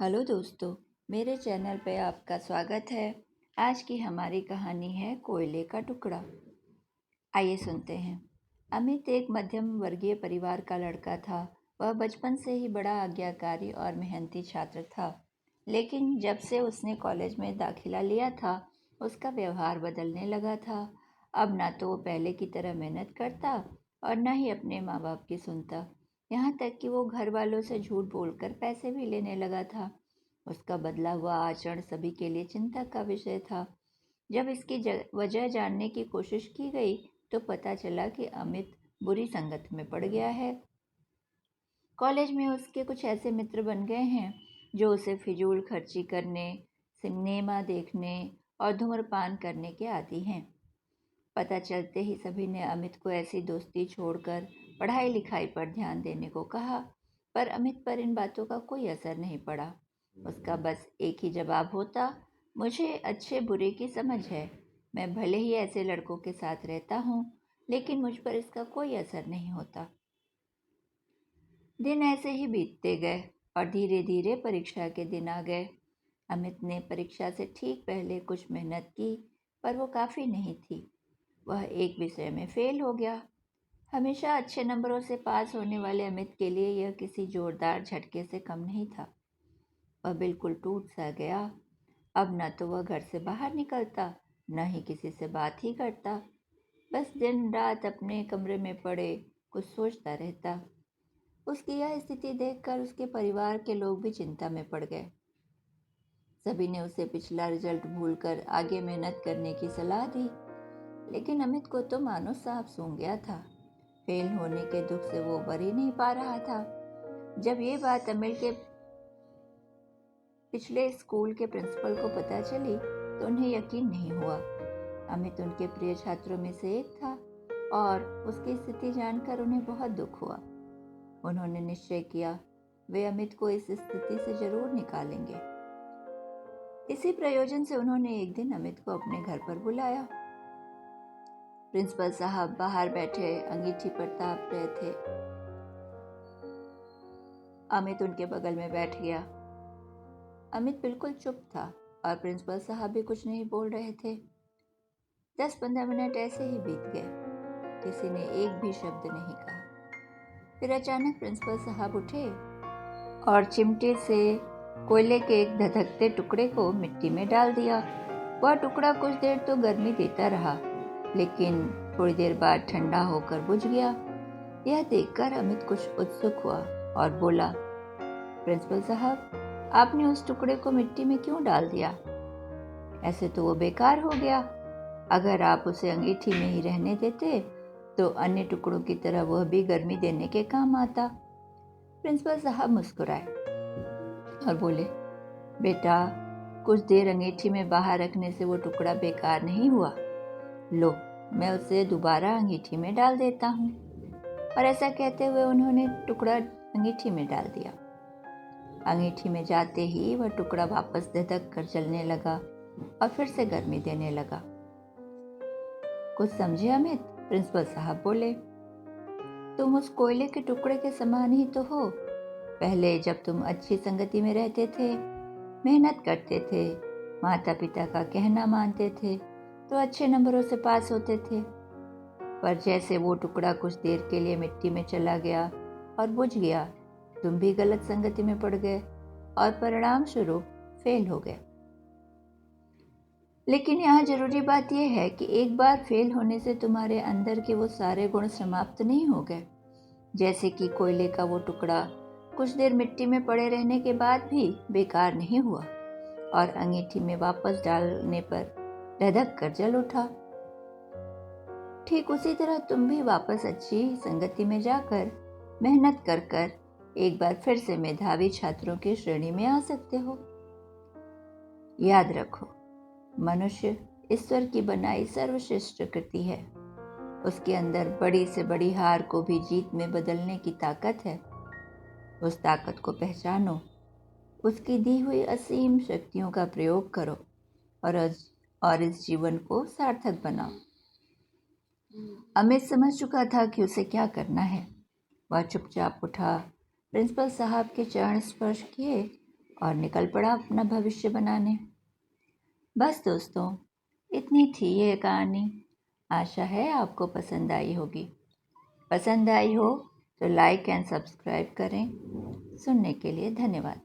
Hello दोस्तों, मेरे channel पे आपका स्वागत है। आज की हमारी कहानी है कोयले का टुकड़ा। आइए सुनते हैं। अमित एक मध्यम वर्गीय परिवार का लड़का था। वह बचपन से ही बड़ा आज्ञाकारी और मेहनती छात्र था, लेकिन जब से उसने कॉलेज में दाखिला लिया था, उसका व्यवहार बदलने लगा था। अब ना तो वो पहले की तरह मेहनत करता और ना ही अपने माँ बाप की सुनता। यहाँ तक कि वो घर वालों से झूठ बोलकर पैसे भी लेने लगा था। उसका बदला हुआ आचरण सभी के लिए चिंता का विषय था। जब इसकी वजह जानने की कोशिश की गई तो पता चला कि अमित बुरी संगत में पड़ गया है। कॉलेज में उसके कुछ ऐसे मित्र बन गए हैं जो उसे फिजूल खर्ची करने, सिनेमा देखने और धूम्रपान करने के आदी हैं। पता चलते ही सभी ने अमित को ऐसी दोस्ती छोड़कर पढ़ाई लिखाई पर ध्यान देने को कहा, पर अमित पर इन बातों का कोई असर नहीं पड़ा। उसका बस एक ही जवाब होता, मुझे अच्छे बुरे की समझ है। मैं भले ही ऐसे लड़कों के साथ रहता हूँ, लेकिन मुझ पर इसका कोई असर नहीं होता। दिन ऐसे ही बीतते गए और धीरे धीरे परीक्षा के दिन आ गए। अमित ने परीक्षा से ठीक पहले कुछ मेहनत की, पर वो काफ़ी नहीं थी। वह एक विषय में फेल हो गया। हमेशा अच्छे नंबरों से पास होने वाले अमित के लिए यह किसी जोरदार झटके से कम नहीं था। वह बिल्कुल टूट सा गया। अब न तो वह घर से बाहर निकलता, न ही किसी से बात ही करता। बस दिन रात अपने कमरे में पड़े कुछ सोचता रहता। उसकी यह स्थिति देखकर उसके परिवार के लोग भी चिंता में पड़ गए। सभी ने उसे पिछला रिजल्ट भूलकर आगे मेहनत करने की सलाह दी, लेकिन अमित को तो मानो सांप सूंघ गया था। फेल होने के दुख से वो उबर ही नहीं पा रहा था। जब ये बात अमित के पिछले स्कूल के प्रिंसिपल को पता चली तो उन्हें यकीन नहीं हुआ। अमित उनके प्रिय छात्रों में से एक था और उसकी स्थिति जानकर उन्हें बहुत दुख हुआ। उन्होंने निश्चय किया वे अमित को इस स्थिति से जरूर निकालेंगे। इसी प्रयोजन से उन्होंने एक दिन अमित को अपने घर पर बुलाया। प्रिंसिपल साहब बाहर बैठे अंगीठी पर ताप रहे थे। अमित उनके बगल में बैठ गया। अमित बिल्कुल चुप था और प्रिंसिपल साहब भी कुछ नहीं बोल रहे थे। 10-15 मिनट ऐसे ही बीत गए। किसी ने एक भी शब्द नहीं कहा। फिर अचानक प्रिंसिपल साहब उठे और चिमटे से कोयले के एक धधकते टुकड़े को मिट्टी में डाल दिया। वह टुकड़ा कुछ देर तो गर्मी देता रहा, लेकिन थोड़ी देर बाद ठंडा होकर बुझ गया। यह देखकर अमित कुछ उत्सुक हुआ और बोला, प्रिंसिपल साहब, आपने उस टुकड़े को मिट्टी में क्यों डाल दिया? ऐसे तो वो बेकार हो गया। अगर आप उसे अंगीठी में ही रहने देते तो अन्य टुकड़ों की तरह वह भी गर्मी देने के काम आता। प्रिंसिपल साहब मुस्कुराए और बोले, बेटा, कुछ देर अंगीठी में बाहर रखने से वो टुकड़ा बेकार नहीं हुआ। लो, मैं उसे दोबारा अंगीठी में डाल देता हूँ। और ऐसा कहते हुए उन्होंने टुकड़ा अंगीठी में डाल दिया। अंगीठी में जाते ही वह टुकड़ा वापस धधक कर जलने लगा और फिर से गर्मी देने लगा। कुछ समझे अमित? प्रिंसिपल साहब बोले, तुम उस कोयले के टुकड़े के समान ही तो हो। पहले जब तुम अच्छी संगति में रहते थे, मेहनत करते थे, माता पिता का कहना मानते थे, तो अच्छे नंबरों से पास होते थे। पर जैसे वो टुकड़ा कुछ देर के लिए मिट्टी में चला गया और बुझ गया, तुम भी गलत संगति में पड़ गए और परिणाम स्वरूप फेल हो गए। लेकिन यहाँ जरूरी बात यह है कि एक बार फेल होने से तुम्हारे अंदर के वो सारे गुण समाप्त नहीं हो गए। जैसे कि कोयले का वो टुकड़ा कुछ देर मिट्टी में पड़े रहने के बाद भी बेकार नहीं हुआ और अंगीठी में वापस डालने पर धधक कर जल उठा। ठीक उसी तरह तुम भी वापस अच्छी संगति में जाकर मेहनत कर कर एक बार फिर से मेधावी छात्रों की श्रेणी में आ सकते हो। याद रखो, मनुष्य ईश्वर की बनाई सर्वश्रेष्ठ कृति है। उसके अंदर बड़ी से बड़ी हार को भी जीत में बदलने की ताकत है। उस ताकत को पहचानो, उसकी दी हुई असीम शक्तियों का प्रयोग करो और इस जीवन को सार्थक बनाओ। अमित समझ चुका था कि उसे क्या करना है। वह चुपचाप उठा, प्रिंसिपल साहब के चरण स्पर्श किए और निकल पड़ा अपना भविष्य बनाने। बस दोस्तों, इतनी थी ये कहानी। आशा है आपको पसंद आई होगी। पसंद आई हो तो लाइक एंड सब्सक्राइब करें। सुनने के लिए धन्यवाद।